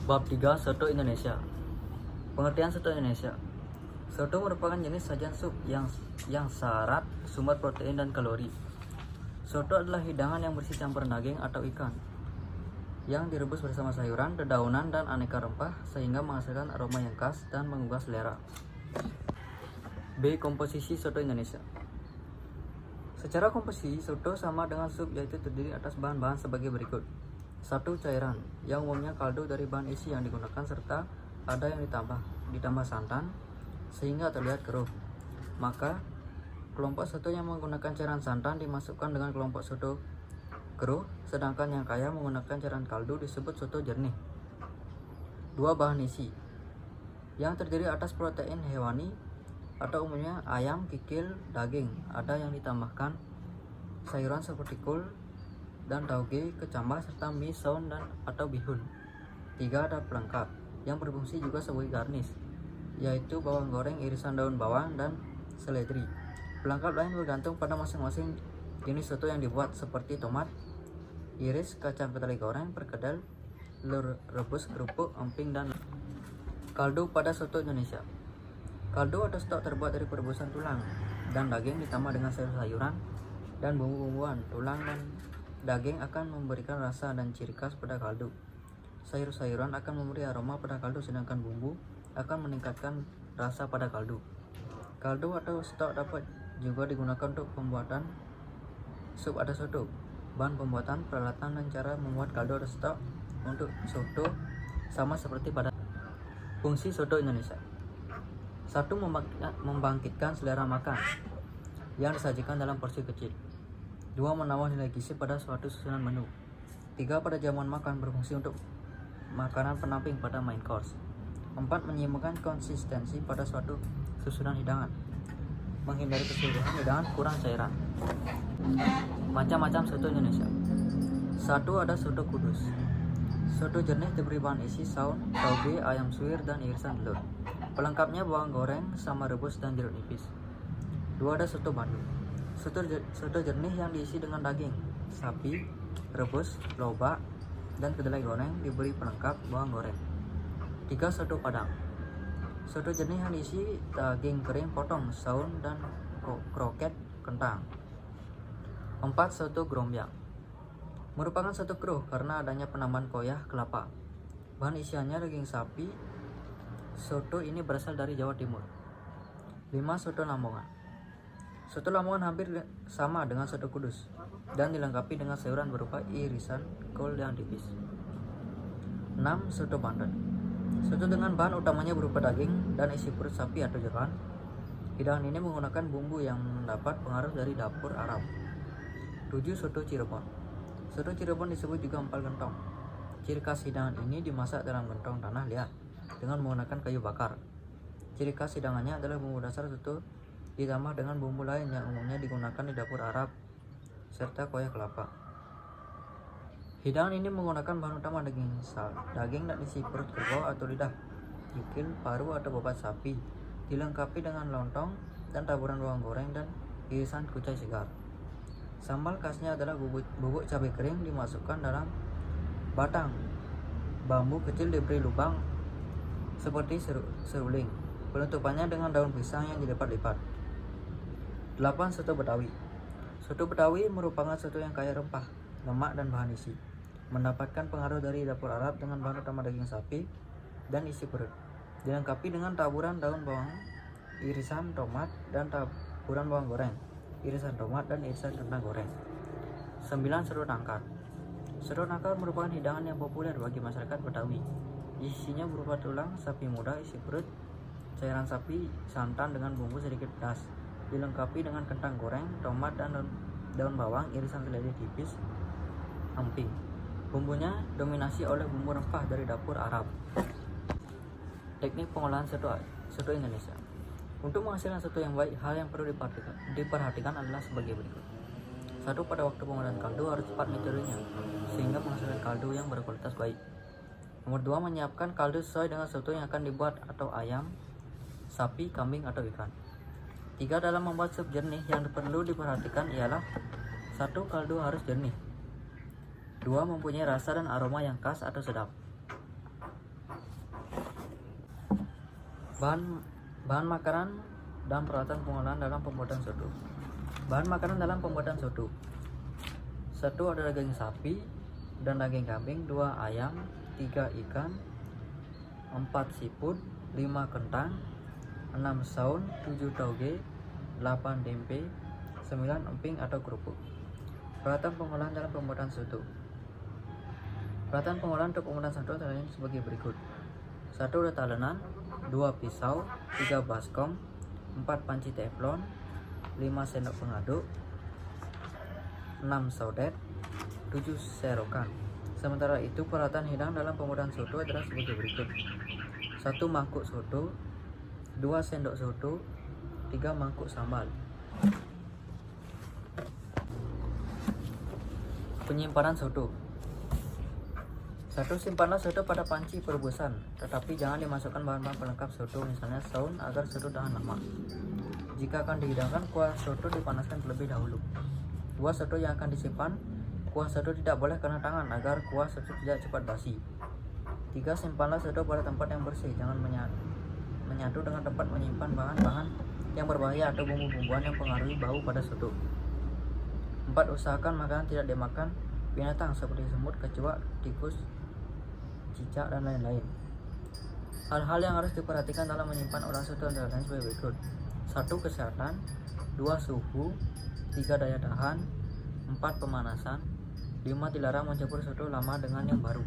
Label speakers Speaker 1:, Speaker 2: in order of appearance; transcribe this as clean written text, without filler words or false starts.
Speaker 1: Bab 3 Soto Indonesia. Pengertian soto Indonesia. Soto merupakan jenis sajian sup yang syarat sumber protein dan kalori. Soto adalah hidangan yang berisi campuran daging atau ikan yang direbus bersama sayuran, dedaunan, dan aneka rempah sehingga menghasilkan aroma yang khas dan menggugah selera. B. Komposisi soto Indonesia. Secara komposisi, soto sama dengan sup, yaitu terdiri atas bahan-bahan sebagai berikut. 1. Cairan, yang umumnya kaldu dari bahan isi yang digunakan serta ada yang ditambah santan sehingga terlihat keruh. Maka kelompok soto yang menggunakan cairan santan dimasukkan dengan kelompok soto keruh, sedangkan yang kaya menggunakan cairan kaldu disebut soto jernih. 2. Bahan isi, yang terdiri atas protein hewani atau umumnya ayam, kikil, daging. Ada yang ditambahkan sayuran seperti kol dan tauge, kecambah, serta mie, saus, dan atau bihun. 3. Ada pelengkap yang berfungsi juga sebagai garnish, yaitu bawang goreng, irisan daun bawang, dan seledri. Pelengkap lain bergantung pada masing-masing jenis soto yang dibuat, seperti tomat iris, kacang kedelai goreng, perkedel, telur rebus, kerupuk, emping, dan kaldu pada soto Indonesia. Kaldu atau stok terbuat dari perebusan tulang dan daging ditambah dengan sayur-sayuran dan bumbu-bumbuan. Tulang dan daging akan memberikan rasa dan ciri khas pada kaldu. Sayur-sayuran akan memberi aroma pada kaldu, sedangkan bumbu akan meningkatkan rasa pada kaldu. Kaldu atau stok dapat juga digunakan untuk pembuatan sup atau soto. Bahan pembuatan, peralatan, dan cara membuat kaldu atau stok untuk soto sama seperti pada fungsi soto Indonesia. 1. Membangkitkan selera makan yang disajikan dalam porsi kecil. 2. Menambah nilai gizi pada suatu susunan menu. 3. Pada jamuan makan, berfungsi untuk makanan pendamping pada main course. 4. Menyeimbangkan konsistensi pada suatu susunan hidangan, menghindari keseluruhan hidangan kurang cairan. Macam-macam soto Indonesia. 1. Ada soto kudus. Soto jernih diberi bahan isi saus, tauge, ayam suwir, dan irisan telur. Pelengkapnya bawang goreng sama rebus dan jeruk nipis. 2. Ada soto Bandung. Soto jernih yang diisi dengan daging sapi, rebus, lobak, dan kedelai goreng, diberi pelengkap bawang goreng. 3. Soto Padang. Soto jernih yang diisi daging kering potong, saus, dan kroket kentang. 4. Soto Grombyang. Merupakan soto keruh karena adanya penambahan koyah kelapa. Bahan isiannya daging sapi. Soto ini berasal dari Jawa Timur. 5. Soto Lamongan. Soto Lamongan hampir sama dengan soto kudus dan dilengkapi dengan sayuran berupa irisan kol yang tipis. 6. Soto Banten. Soto dengan bahan utamanya berupa daging dan isi perut sapi atau jeroan. Hidangan ini menggunakan bumbu yang mendapat pengaruh dari dapur Arab. 7. Soto Cirebon. Soto Cirebon disebut juga empal gentong. Ciri khas hidangan ini dimasak dalam gentong tanah liat dengan menggunakan kayu bakar. Ciri khas hidangannya adalah bumbu dasar soto ditambah dengan bumbu lain yang umumnya digunakan di dapur Arab serta koyah kelapa. Hidangan ini menggunakan bahan utama daging dan isi perut kerbau atau lidah, kikil, paru atau bobat sapi, dilengkapi dengan lontong dan taburan bawang goreng dan irisan kucai segar. Sambal khasnya adalah bubuk cabai kering dimasukkan dalam batang bambu kecil, diberi lubang seperti seruling. Penutupannya dengan daun pisang yang dilipat-lipat. 8. Soto Betawi. Soto Betawi merupakan soto yang kaya rempah, lemak, dan bahan isi. Mendapatkan pengaruh dari dapur Arab dengan bahan utama daging sapi dan isi perut. Dilengkapi dengan taburan daun bawang, irisan tomat, dan taburan bawang goreng, irisan tomat, dan irisan kentang goreng. 9. Soto Tangkar. Soto Tangkar merupakan hidangan yang populer bagi masyarakat Betawi. Isinya berupa tulang sapi muda, isi perut, cairan sapi, santan dengan bumbu sedikit pedas. Dilengkapi dengan kentang goreng, tomat, dan daun bawang, irisan seledri tipis, emping. Bumbunya dominasi oleh bumbu rempah dari dapur Arab. Teknik pengolahan soto Indonesia. Untuk menghasilkan soto yang baik, hal yang perlu diperhatikan adalah sebagai berikut. 1. Pada waktu pengolahan kaldu harus tepat metodenya sehingga menghasilkan kaldu yang berkualitas baik. Nomor 2. Menyiapkan kaldu sesuai dengan soto yang akan dibuat, atau ayam, sapi, kambing, atau ikan. 3. Dalam membuat sup jernih, yang perlu diperhatikan ialah 1. Kaldu harus jernih. 2. Mempunyai rasa dan aroma yang khas atau sedap. Bahan makanan dan peralatan pengolahan dalam pembuatan soto. Bahan makanan dalam pembuatan soto. 1 ada daging sapi dan daging kambing, 2 ayam, 3 ikan, 4 siput, 5 kentang, 6 saun, 7 tauge, 8 tempe, 9 emping atau kerupuk. Peralatan pengolahan dalam pembuatan soto. Peralatan pengolahan untuk pembuatan soto terlihat sebagai berikut. 1 udah talenan, 2 pisau, 3 baskom, 4 panci teflon, 5 sendok pengaduk, 6 saudet, 7 serokan. Sementara itu peralatan hidang dalam pembuatan soto adalah sebagai berikut. 1 mangkuk soto, 2 sendok soto, 3 mangkuk sambal. Penyimpanan soto. 1. Simpanlah soto pada panci perebusan, tetapi jangan dimasukkan bahan-bahan pelengkap soto, misalnya saun, agar soto tahan lama. Jika akan dihidangkan, kuah soto dipanaskan terlebih dahulu. 2. Soto yang akan disimpan. Kuah soto tidak boleh kena tangan agar kuah soto tidak cepat basi. 3. Simpanlah soto pada tempat yang bersih, jangan menyatu dengan tempat menyimpan bahan-bahan yang berbahaya atau bumbu-bumbuan yang mempengaruhi bau pada soto. 4. Usahakan makanan tidak dimakan binatang seperti semut, kecoak, tikus, cicak, dan lain-lain. Hal-hal yang harus diperhatikan dalam menyimpan olahan soto adalah sebagai berikut. 1. Kesehatan, 2. Suhu, 3. Daya tahan, 4. Pemanasan, 5. Dilarang mencampur soto lama dengan yang baru.